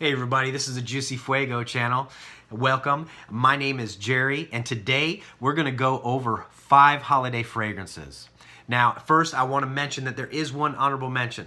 Hey everybody, this is the Juicy Fuego channel. Welcome. My name is Jerry, and today we're going to go over 5 holiday fragrances. Now, first I want to mention that there is one honorable mention,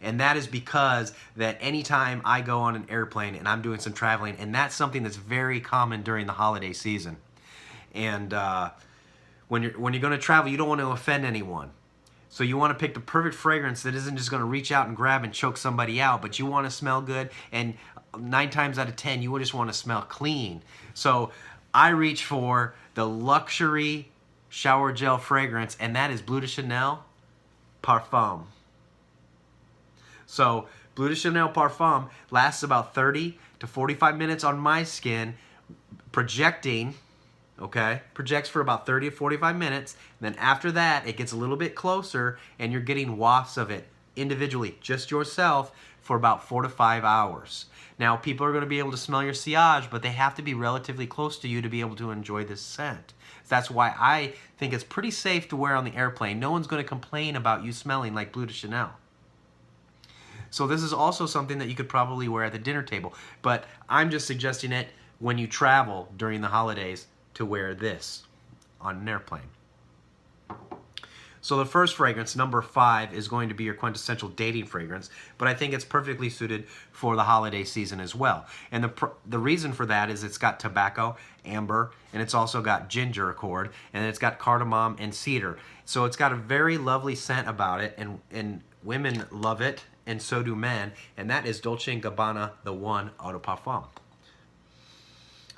and that is because that anytime I go on an airplane and I'm doing some traveling, and that's something that's very common during the holiday season. And when you're going to travel, you don't want to offend anyone. So you want to pick the perfect fragrance that isn't just going to reach out and grab and choke somebody out, but you want to smell good, and 9 times out of 10 you just want to smell clean. So I reach for the luxury shower gel fragrance, and that is Bleu de Chanel Parfum. So Bleu de Chanel Parfum lasts about 30 to 45 minutes on my skin, projecting. Okay, projects for about 30 to 45 minutes. And then after that, it gets a little bit closer, and you're getting wafts of it individually, just yourself, for about 4 to 5 hours. Now, people are going to be able to smell your sillage, but they have to be relatively close to you to be able to enjoy this scent. That's why I think it's pretty safe to wear on the airplane. No one's going to complain about you smelling like Bleu de Chanel. So this is also something that you could probably wear at the dinner table, but I'm just suggesting it when you travel during the holidays to wear this on an airplane. So the first fragrance, number 5, is going to be your quintessential dating fragrance, but I think it's perfectly suited for the holiday season as well. And the reason for that is it's got tobacco, amber, and it's also got ginger accord, and it's got cardamom and cedar. So it's got a very lovely scent about it, and women love it, and so do men, and that is Dolce & Gabbana The One Eau de Parfum.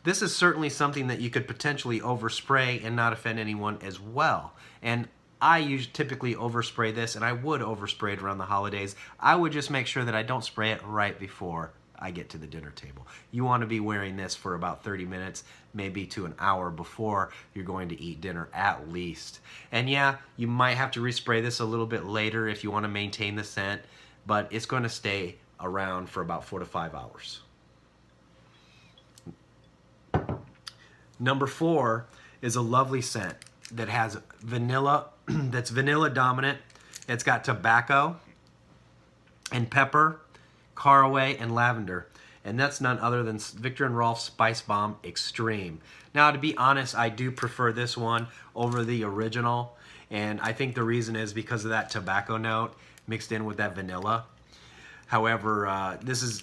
This is certainly something that you could potentially overspray and not offend anyone as well. And I typically overspray this, and I would overspray it around the holidays. I would just make sure that I don't spray it right before I get to the dinner table. You want to be wearing this for about 30 minutes, maybe to an hour before you're going to eat dinner at least. And yeah, you might have to respray this a little bit later if you want to maintain the scent, but it's going to stay around for about 4 to 5 hours. Number 4 is a lovely scent that has vanilla, that's vanilla dominant. It's got tobacco and pepper, caraway, and lavender. And that's none other than Viktor & Rolf's Spice Bomb Extreme. Now, to be honest, I do prefer this one over the original. And I think the reason is because of that tobacco note mixed in with that vanilla. However, this is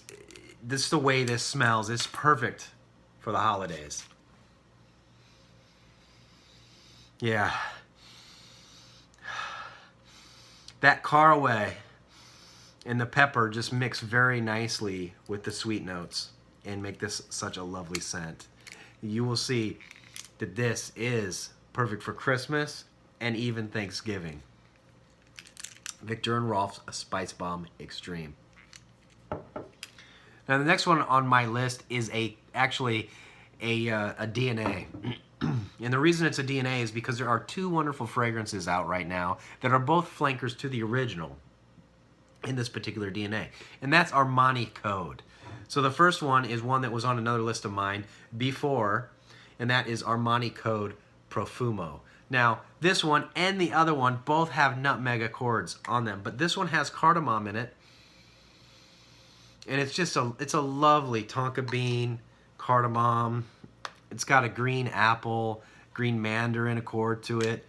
the way this smells. It's perfect for the holidays. Yeah. That caraway and the pepper just mix very nicely with the sweet notes and make this such a lovely scent. You will see that this is perfect for Christmas and even Thanksgiving. Viktor & Rolf's Spice Bomb Extreme. Now the next one on my list is actually a DNA. And the reason it's a DNA is because there are 2 wonderful fragrances out right now that are both flankers to the original in this particular DNA. And that's Armani Code. So the first one is one that was on another list of mine before, and that is Armani Code Profumo. Now, this one and the other one both have nutmeg accords on them, but this one has cardamom in it. And it's a lovely tonka bean, cardamom. It's got a green apple, green mandarin accord to it.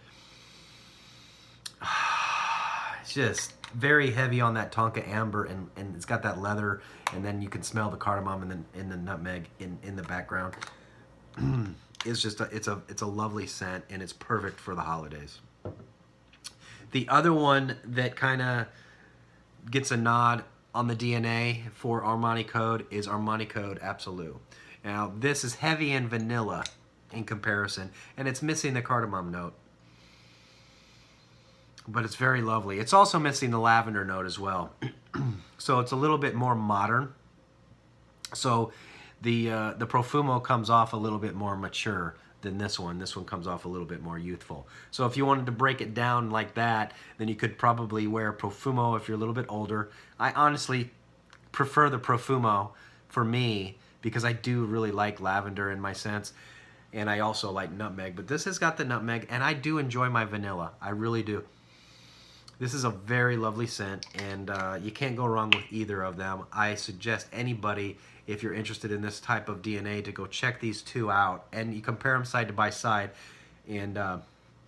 It's just very heavy on that tonka amber, and it's got that leather, and then you can smell the cardamom and the nutmeg in the background. It's just it's a lovely scent, and it's perfect for the holidays. The other one that kind of gets a nod on the DNA for Armani Code is Armani Code Absolute. Now, this is heavy in vanilla in comparison, and it's missing the cardamom note. But it's very lovely. It's also missing the lavender note as well. So it's a little bit more modern. So the Profumo comes off a little bit more mature than this one. This one comes off a little bit more youthful. So if you wanted to break it down like that, then you could probably wear Profumo if you're a little bit older. I honestly prefer the Profumo for me, because I do really like lavender in my scents, and I also like nutmeg, but this has got the nutmeg, and I do enjoy my vanilla. I really do. This is a very lovely scent, and you can't go wrong with either of them. I suggest anybody, if you're interested in this type of DNA, to go check these two out, and you compare them side by side. And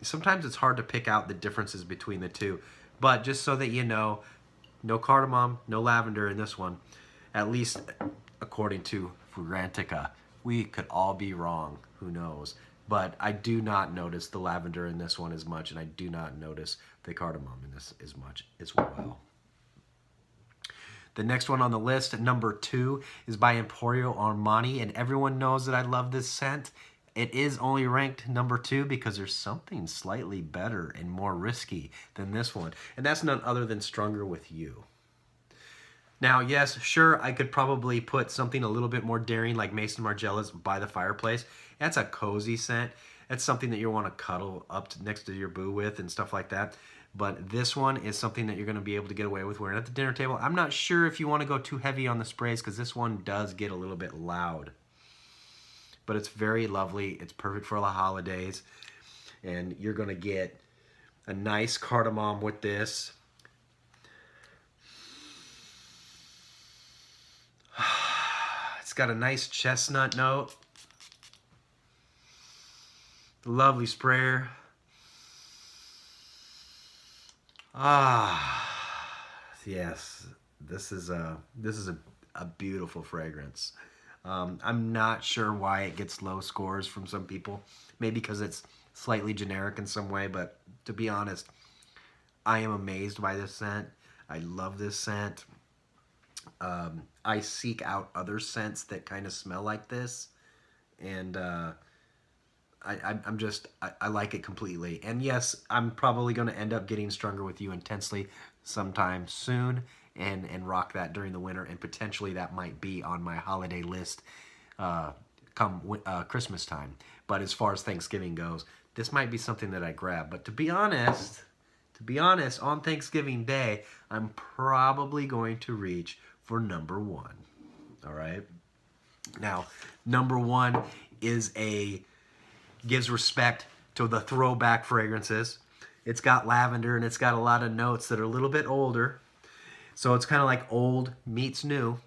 sometimes it's hard to pick out the differences between the two, but just so that you know, no cardamom, no lavender in this one, at least according to Fragrantica. We could all be wrong, who knows? But I do not notice the lavender in this one as much, and I do not notice the cardamom in this as much as well. The next one on the list, number 2, is by Emporio Armani, and everyone knows that I love this scent. It is only ranked number 2 because there's something slightly better and more risky than this one, and that's none other than Stronger With You. Now, yes, sure, I could probably put something a little bit more daring like Mason Margiela's By the Fireplace. That's a cozy scent. That's something that you want to cuddle up next to your boo with and stuff like that. But this one is something that you're going to be able to get away with wearing at the dinner table. I'm not sure if you want to go too heavy on the sprays because this one does get a little bit loud. But it's very lovely. It's perfect for the holidays. And you're going to get a nice cardamom with this. It's got a nice chestnut note. Lovely sprayer. Yes, this is a beautiful fragrance. I'm not sure why it gets low scores from some people. Maybe because it's slightly generic in some way, but to be honest, I am amazed by this scent. I love this scent. I seek out other scents that kind of smell like this, and I like it completely. And yes, I'm probably going to end up getting Stronger With You Intensely sometime soon and rock that during the winter, and potentially that might be on my holiday list come Christmas time. But as far as Thanksgiving goes, this might be something that I grab. But to be honest, on Thanksgiving Day, I'm probably going to reach for number 1. All right. Now, number 1 gives respect to the throwback fragrances. It's got lavender and it's got a lot of notes that are a little bit older. So it's kind of like old meets new.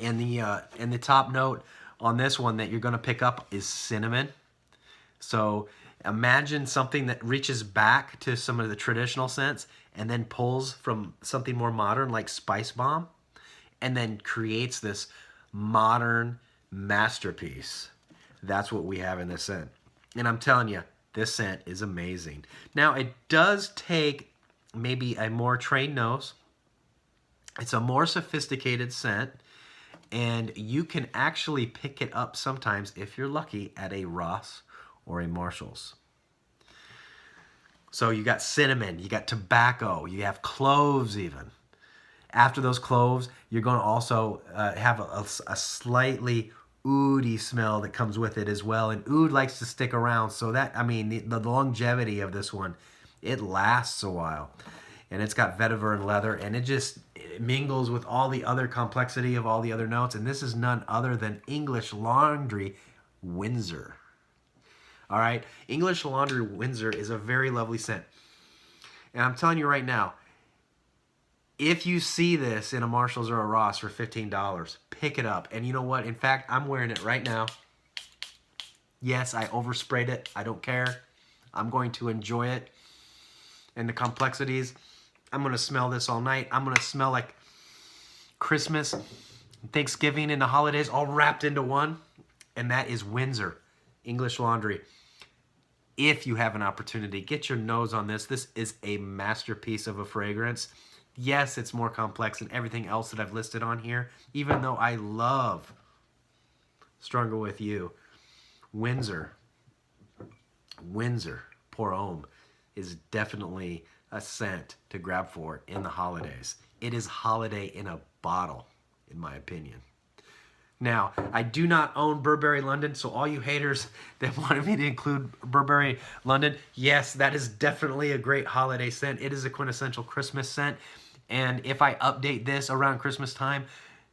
And the top note on this one that you're going to pick up is cinnamon. So imagine something that reaches back to some of the traditional scents and then pulls from something more modern like Spice Bomb and then creates this modern masterpiece. That's what we have in this scent. And I'm telling you, this scent is amazing. Now, it does take maybe a more trained nose. It's a more sophisticated scent. And you can actually pick it up sometimes, if you're lucky, at a Ross or a Marshall's. So you got cinnamon, you got tobacco, you have cloves even. After those cloves, you're going to also have a slightly oud-y smell that comes with it as well. And oud likes to stick around. So that, I mean, the longevity of this one, it lasts a while. And it's got vetiver and leather, and it mingles with all the other complexity of all the other notes. And this is none other than English Laundry Windsor. All right, English Laundry Windsor is a very lovely scent. And I'm telling you right now, if you see this in a Marshall's or a Ross for $15, pick it up. And you know what? In fact, I'm wearing it right now. Yes, I oversprayed it. I don't care. I'm going to enjoy it. And the complexities, I'm going to smell this all night. I'm going to smell like Christmas, Thanksgiving, and the holidays all wrapped into one. And that is Windsor English Laundry. If you have an opportunity, get your nose on this. This is a masterpiece of a fragrance. Yes, it's more complex than everything else that I've listed on here, even though I love Stronger With You. Windsor Pour Homme is definitely a scent to grab for in the holidays. It is holiday in a bottle, in my opinion. Now, I do not own Burberry London, so all you haters that wanted me to include Burberry London, yes, that is definitely a great holiday scent. It is a quintessential Christmas scent, and if I update this around Christmas time,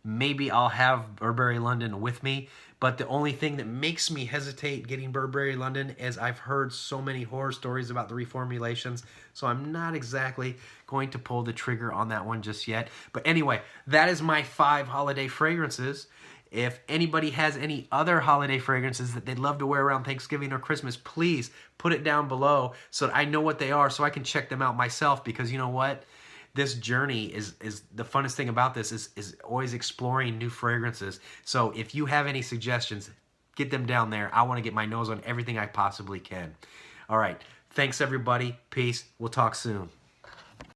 maybe I'll have Burberry London with me. But the only thing that makes me hesitate getting Burberry London is I've heard so many horror stories about the reformulations. So I'm not exactly going to pull the trigger on that one just yet. But anyway, that is my 5 holiday fragrances. If anybody has any other holiday fragrances that they'd love to wear around Thanksgiving or Christmas, please put it down below so that I know what they are so I can check them out myself. Because you know what? This journey is the funnest thing about this is always exploring new fragrances. So if you have any suggestions, get them down there. I want to get my nose on everything I possibly can. All right. Thanks, everybody. Peace. We'll talk soon.